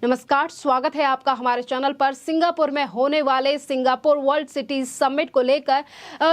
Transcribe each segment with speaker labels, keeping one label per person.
Speaker 1: नमस्कार, स्वागत है आपका हमारे चैनल पर। सिंगापुर में होने वाले सिंगापुर वर्ल्ड सिटी समिट को लेकर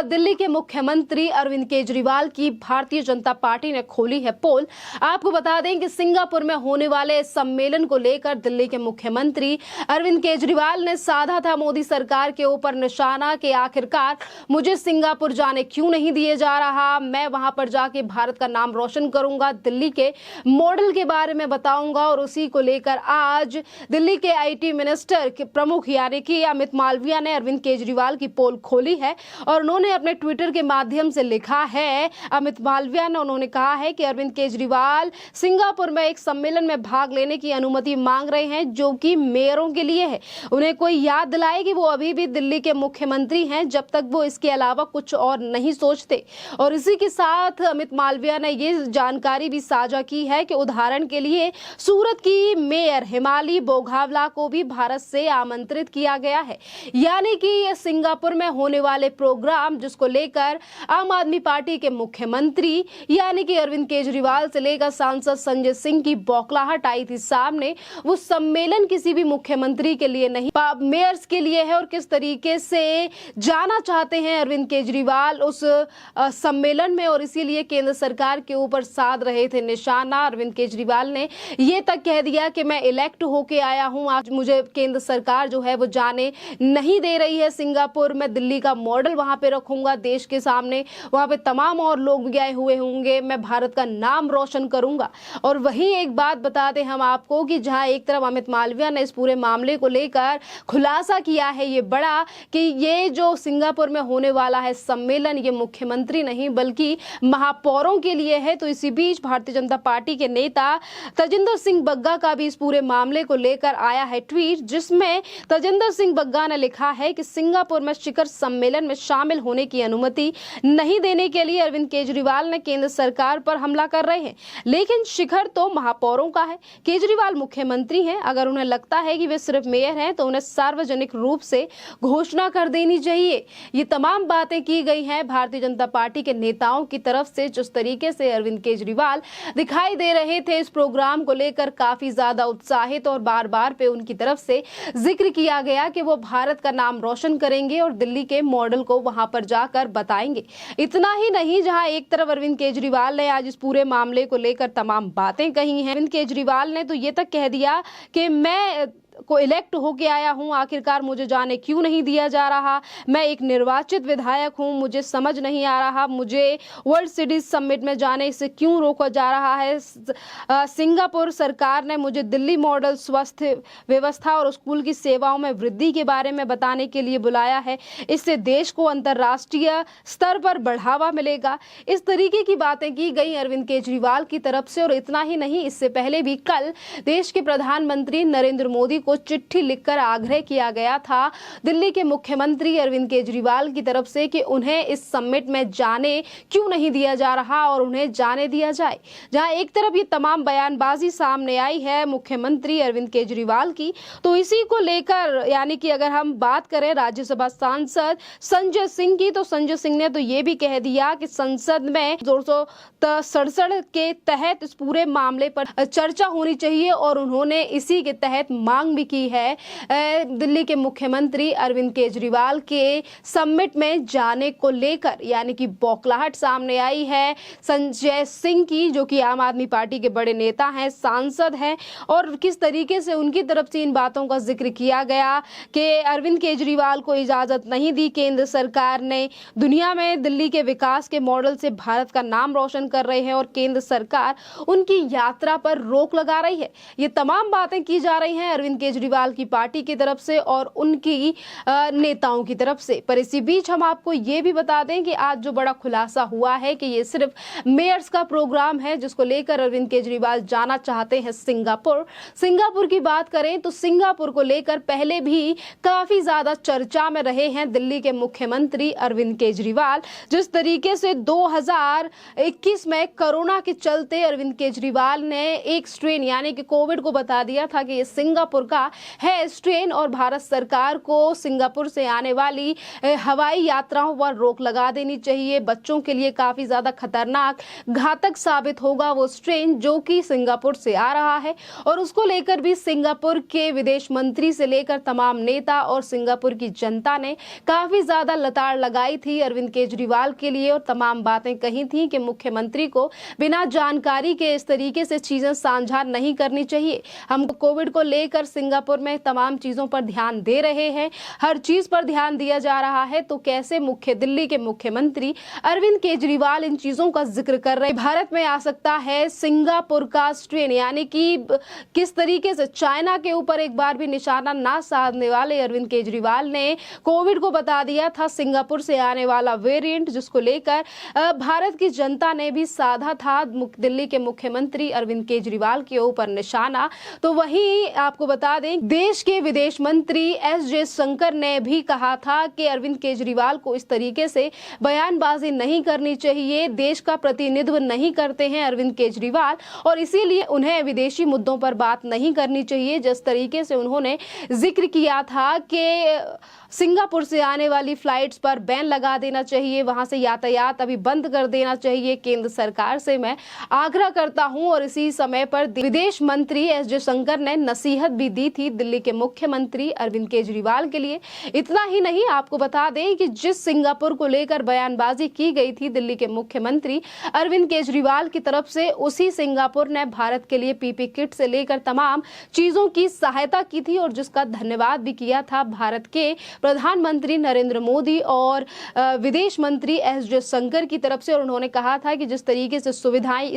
Speaker 1: दिल्ली के मुख्यमंत्री अरविंद केजरीवाल की भारतीय जनता पार्टी ने खोली है पोल। आपको बता दें कि सिंगापुर में होने वाले सम्मेलन को लेकर दिल्ली के मुख्यमंत्री अरविंद केजरीवाल ने साधा था मोदी सरकार के ऊपर निशाना कि आखिरकार मुझे सिंगापुर जाने क्यों नहीं दिए जा रहा, मैं वहां पर जाके भारत का नाम रोशन करूंगा, दिल्ली के मॉडल के बारे में बताऊंगा। और उसी को लेकर आज दिल्ली के आईटी मिनिस्टर के प्रमुख यानी कि अमित मालविया ने अरविंद केजरीवाल की पोल खोली है और उन्होंने अपने ट्विटर के माध्यम से लिखा है, अमित मालविया ने उन्होंने कहा है कि अरविंद केजरीवाल सिंगापुर में एक सम्मेलन में भाग लेने की अनुमति मांग रहे हैं जो कि मेयरों के लिए है। उन्हें कोई याद दिलाए कि वो अभी भी दिल्ली के मुख्यमंत्री हैं जब तक वो इसके अलावा कुछ और नहीं सोचते। और इसी के साथ अमित मालविया ने ये जानकारी भी साझा की है कि उदाहरण के लिए सूरत की मेयर हिमाली बोघावला को भी भारत से आमंत्रित किया गया है। यानी कि ये सिंगापुर में होने वाले प्रोग्राम जिसको लेकर आम आदमी पार्टी के मुख्यमंत्री यानी कि अरविंद केजरीवाल से लेकर सांसद संजय सिंह की बौखलाहट आई थी सामने, वो सम्मेलन किसी भी मुख्यमंत्री के लिए नहीं, मेयर्स के लिए है। और किस तरीके से जाना चाहते हैं अरविंद केजरीवाल उस सम्मेलन में, और इसीलिए केंद्र सरकार के ऊपर साध रहे थे निशाना। अरविंद केजरीवाल ने ये तक कह दिया कि मैं इलेक्ट होके आया हूं, आज मुझे केंद्र सरकार जो है वो जाने नहीं दे रही है सिंगापुर। मैं दिल्ली का मॉडल वहां पे रखूंगा देश के सामने, वहां पे तमाम और लोग भी आए हुए होंगे, मैं भारत का नाम रोशन करूंगा। और वहीं एक बात बता दें हम आपको कि जहां एक तरफ अमित मालविया ने इस पूरे मामले को लेकर खुलासा किया है ये बड़ा कि ये जो सिंगापुर में होने वाला है सम्मेलन ये मुख्यमंत्री नहीं बल्कि महापौरों के लिए है। तो इसी बीच भारतीय जनता पार्टी के नेता तजिंदर सिंह बग्गा का भी इस पूरे मामले को लेकर आया है ट्वीट, जिसमें तजिंदर सिंह बग्गा ने लिखा है कि सिंगापुर में शिखर सम्मेलन में शामिल होने की अनुमति नहीं देने के लिए अरविंद केजरीवाल ने केंद्र सरकार पर हमला कर रहे हैं, लेकिन शिखर तो महापौरों का है, केजरीवाल मुख्यमंत्री हैं। अगर उन्हें लगता है कि वे सिर्फ मेयर हैं तो उन्हें सार्वजनिक रूप से घोषणा कर देनी चाहिए। ये तमाम बातें की गई हैं भारतीय जनता पार्टी के नेताओं की तरफ से। जिस तरीके से अरविंद केजरीवाल दिखाई दे रहे थे इस प्रोग्राम को लेकर काफी ज्यादा उत्साहित, और बार बार पे उनकी तरफ से जिक्र किया गया कि वो भारत का नाम रोशन करेंगे और दिल्ली के मॉडल को वहां पर जाकर बताएंगे। इतना ही नहीं, जहां एक तरफ अरविंद केजरीवाल ने आज इस पूरे मामले को लेकर तमाम बातें कही हैं। अरविंद केजरीवाल ने तो ये तक कह दिया कि मैं को इलेक्ट होके आया हूं, आखिरकार मुझे जाने क्यों नहीं दिया जा रहा, मैं एक निर्वाचित विधायक हूं, मुझे समझ नहीं आ रहा मुझे वर्ल्ड सिटीज समिट में जाने से क्यों रोका जा रहा है। सिंगापुर सरकार ने मुझे दिल्ली मॉडल स्वास्थ्य व्यवस्था और स्कूल की सेवाओं में वृद्धि के बारे में बताने के लिए बुलाया है, इससे देश को अंतर्राष्ट्रीय स्तर पर बढ़ावा मिलेगा। इस तरीके की बातें की गई अरविंद केजरीवाल की तरफ से। और इतना ही नहीं, इससे पहले भी कल देश के प्रधानमंत्री नरेंद्र मोदी को चिट्ठी लिखकर आग्रह किया गया था दिल्ली के मुख्यमंत्री अरविंद केजरीवाल की तरफ से कि उन्हें इस समिट में जाने क्यों नहीं दिया जा रहा और उन्हें जाने दिया जाए। जहां एक तरफ ये तमाम बयानबाजी सामने आई है मुख्यमंत्री अरविंद केजरीवाल की, तो इसी को लेकर यानी कि अगर हम बात करें राज्यसभा सांसद संजय सिंह की, तो संजय सिंह ने तो ये भी कह दिया कि संसद में 267 के तहत इस पूरे मामले पर चर्चा होनी चाहिए, और उन्होंने इसी के तहत मांग भी की है दिल्ली के मुख्यमंत्री अरविंद केजरीवाल के समिट में जाने को लेकर। यानी कि बौखलाहट सामने आई है संजय सिंह की, जो कि आम आदमी पार्टी के बड़े नेता हैं, सांसद हैं, और किस तरीके से उनकी तरफ से इन बातों का जिक्र किया गया कि अरविंद केजरीवाल को इजाजत नहीं दी केंद्र सरकार ने, दुनिया में दिल्ली के विकास के मॉडल से भारत का नाम रोशन कर रहे हैं और केंद्र सरकार उनकी यात्रा पर रोक लगा रही है। ये तमाम बातें की जा रही हैं अरविंद केजरीवाल की पार्टी की तरफ से और उनकी नेताओं की तरफ से। पर इसी बीच हम आपको ये भी बता दें कि आज जो बड़ा खुलासा हुआ है कि ये सिर्फ मेयर्स का प्रोग्राम है जिसको लेकर अरविंद केजरीवाल जाना चाहते हैं सिंगापुर की बात करें तो सिंगापुर को लेकर पहले भी काफी ज्यादा चर्चा में रहे हैं दिल्ली के मुख्यमंत्री अरविंद केजरीवाल। जिस तरीके से 2021 में कोरोना के चलते अरविंद केजरीवाल ने एक स्ट्रेन यानी कि कोविड को बता दिया था कि ये सिंगापुर का है स्ट्रेन और भारत सरकार को सिंगापुर से आने वाली हवाई यात्राओं पर रोक लगा देनी चाहिए। बच्चों के लिए काफी ज्यादा खतरनाक, घातक साबित होगा वो स्ट्रेन जो कि सिंगापुर से आ रहा है और उसको लेकर भी सिंगापुर के विदेश मंत्री से लेकर तमाम नेता और सिंगापुर की जनता ने काफी ज्यादा लताड़ लगाई थी अरविंद केजरीवाल के लिए और तमाम बातें कही थी कि मुख्यमंत्री को बिना जानकारी के इस तरीके से चीजें साझा नहीं करनी चाहिए। हम कोविड को लेकर सिंगापुर में तमाम चीजों पर ध्यान दे रहे हैं, हर चीज पर ध्यान दिया जा रहा है, तो कैसे दिल्ली के मुख्यमंत्री अरविंद केजरीवाल इन चीजों का जिक्र कर रहे भारत में आ सकता है सिंगापुर का स्ट्रेन, यानी कि किस तरीके से चाइना के ऊपर एक बार भी निशाना ना साधने वाले अरविंद केजरीवाल ने कोविड को बता दिया था सिंगापुर से आने वाला वेरिएंट, जिसको लेकर भारत की जनता ने भी साधा था दिल्ली के मुख्यमंत्री अरविंद केजरीवाल के ऊपर निशाना। तो वहीं आपको बता दें देश के विदेश मंत्री एस जयशंकर ने भी कहा था कि अरविंद केजरीवाल को इस तरीके से बयानबाजी नहीं करनी चाहिए, देश का प्रतिनिधित्व नहीं करते हैं अरविंद केजरीवाल और इसीलिए उन्हें विदेशी मुद्दों पर बात नहीं करनी चाहिए। जिस तरीके से उन्होंने जिक्र किया था कि सिंगापुर से आने वाली फ्लाइट्स पर बैन लगा देना चाहिए, वहां से यातायात अभी बंद कर देना चाहिए, केंद्र सरकार से मैं आग्रह करता हूं। और इसी समय पर विदेश मंत्री एस जयशंकर ने नसीहत भी दी थी दिल्ली के मुख्यमंत्री अरविंद केजरीवाल के लिए। इतना ही नहीं, आपको बता दें कि जिस सिंगापुर को लेकर बयानबाजी की गई थी दिल्ली के मुख्यमंत्री अरविंद केजरीवाल की तरफ से, उसी सिंगापुर ने भारत के लिए पीपी किट से लेकर तमाम चीजों की सहायता की थी और जिसका धन्यवाद भी किया था भारत के प्रधानमंत्री नरेंद्र मोदी और विदेश मंत्री एस जयशंकर की तरफ से। और उन्होंने कहा था कि जिस तरीके से सुविधाएं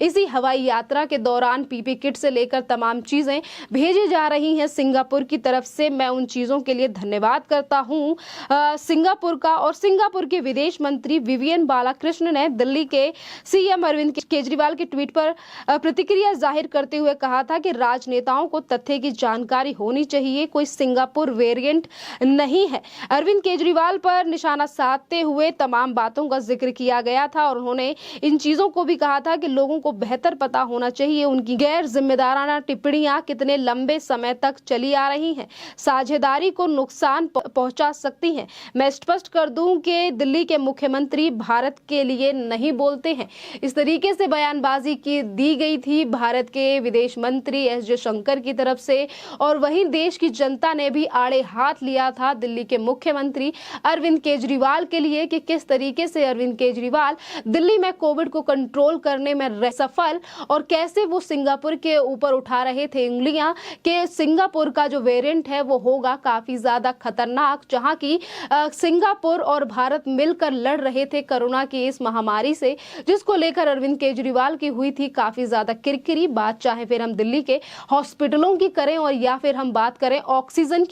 Speaker 1: इसी हवाई यात्रा के दौरान पीपी किट से लेकर तमाम चीजें भेजी जा रही हैं सिंगापुर की तरफ से, मैं उन चीजों के लिए धन्यवाद करता हूं सिंगापुर का। और सिंगापुर के विदेश मंत्री विवियन बालाकृष्ण ने दिल्ली के सीएम अरविंद केजरीवाल के ट्वीट पर प्रतिक्रिया जाहिर करते हुए कहा था कि राजनेताओं को तथ्य की जानकारी होनी चाहिए, कोई सिंगापुर वेरिएंट नहीं है। अरविंद केजरीवाल पर निशाना साधते हुए तमाम बातों का जिक्र किया गया था और उन्होंने इन चीजों को भी कहा था कि लोगों को बेहतर पता होना चाहिए उनकी गैर जिम्मेदाराना टिप्पणियां कितने लंबे समय तक चली आ रही हैं, साझेदारी को नुकसान पहुंचा सकती हैं। मैं स्पष्ट कर दूं कि दिल्ली के मुख्यमंत्री भारत के लिए नहीं बोलते हैं, इस तरीके से बयानबाजी की दी गई थी भारत के विदेश मंत्री एस जयशंकर की तरफ से। और वहीं देश की जनता ने भी आड़े हाथ लिया था दिल्ली के मुख्यमंत्री अरविंद केजरीवाल के लिए कि किस तरीके से अरविंद केजरीवाल दिल्ली में कोविड को कंट्रोल करने में सफल और कैसे वो सिंगापुर के ऊपर उठा रहे थे उंगलियां कि सिंगापुर का जो वेरिएंट है वो होगा काफी ज्यादा खतरनाक, जहां की सिंगापुर और भारत मिलकर लड़ रहे थे कोरोना की इस महामारी से, जिसको लेकर अरविंद केजरीवाल की हुई थी काफी ज्यादा किरकिरी बात। चाहे फिर हम दिल्ली के हॉस्पिटलों की करें और या फिर हम बात करें ऑक्सीजन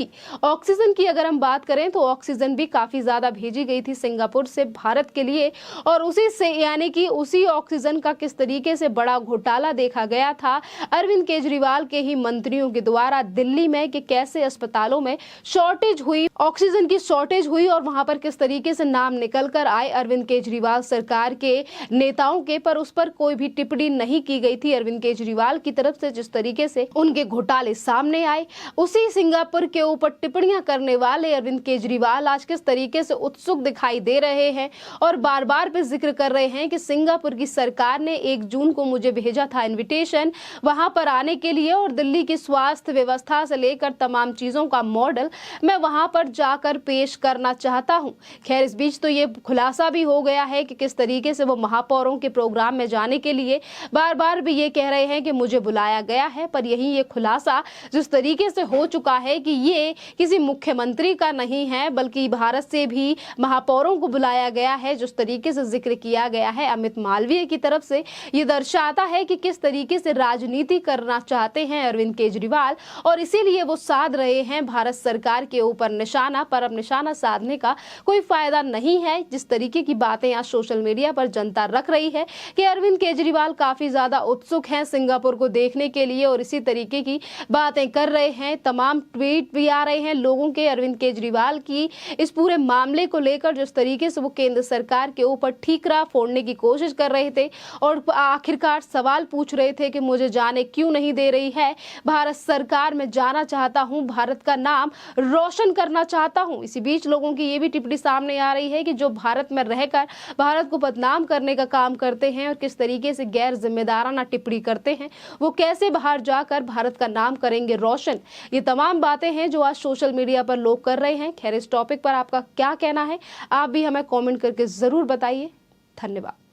Speaker 1: की अगर हम बात करें तो ऑक्सीजन भी काफी ज्यादा भेजी गई थी सिंगापुर से भारत के लिए और उसी से यानी कि उसी ऑक्सीजन का किस तरीके से बड़ा घोटाला देखा गया था अरविंद केजरीवाल के ही मंत्रियों के द्वारा दिल्ली में कि कैसे अस्पतालों में शॉर्टेज हुई, ऑक्सीजन की शॉर्टेज हुई और वहां पर किस तरीके से नाम निकल कर आए अरविंद केजरीवाल सरकार के नेताओं के, पर उस पर कोई भी टिप्पणी नहीं की गई थी अरविंद केजरीवाल की तरफ से। जिस तरीके से उनके घोटाले सामने आए, उसी सिंगापुर के ऊपर टिप्पणियां करने वाले अरविंद केजरीवाल आज किस तरीके से उत्सुक दिखाई दे रहे हैं और बार बार पे जिक्र कर रहे हैं कि सिंगापुर की सरकार ने 1 जून को मुझे भेजा था इनविटेशन वहां पर आने के लिए और दिल्ली की स्वास्थ्य व्यवस्था से लेकर तमाम चीजों का मॉडल मैं वहां पर जाकर पेश करना चाहता हूं। खैर, इस बीच तो ये खुलासा भी हो गया है कि किस तरीके से वो महापौरों के प्रोग्राम में जाने के लिए बार बार भी ये कह रहे हैं कि मुझे बुलाया गया है, पर यही ये खुलासा जिस तरीके से हो चुका है कि ये किसी मुख्यमंत्री का नहीं है बल्कि भारत से भी महापौरों को बुलाया गया है। जिस तरीके से जिक्र किया गया है अमित मालवीय की तरफ से, ये दर्शाता है कि किस तरीके से राजनीति करना चाहते हैं अरविंद केजरीवाल और इसीलिए वो साध रहे हैं भारत सरकार के ऊपर निशाना, पर अब निशाना साधने का कोई फायदा नहीं है। जिस तरीके की बातें आज सोशल मीडिया पर जनता रख रही है कि अरविंद केजरीवाल काफी ज्यादा उत्सुक हैं सिंगापुर को देखने के लिए और इसी तरीके की बातें कर रहे हैं। तमाम ट्वीट भी आ रहे हैं लोगों के अरविंद केजरीवाल की इस पूरे मामले को लेकर, जिस तरीके से वो केंद्र सरकार के ऊपर ठीकरा फोड़ने की कोशिश कर रहे थे और आखिरकार सवाल पूछ रहे थे कि मुझे जाने क्यों नहीं दे रही है भारत सरकार में जाना चाहता हूं, भारत का नाम रोशन करना चाहता हूं। इसी बीच लोगों की ये भी टिप्पणी सामने आ रही है कि जो भारत में रहकर भारत को बदनाम करने का काम करते हैं और किस तरीके से गैर जिम्मेदाराना टिप्पणी करते हैं, वो कैसे बाहर जाकर भारत का नाम करेंगे रोशन। ये तमाम बातें हैं जो आज सोशल मीडिया पर लोग कर रहे हैं। खैर, इस टॉपिक पर आपका क्या कहना है, आप भी हमें कमेंट करके जरूर बताइए। धन्यवाद।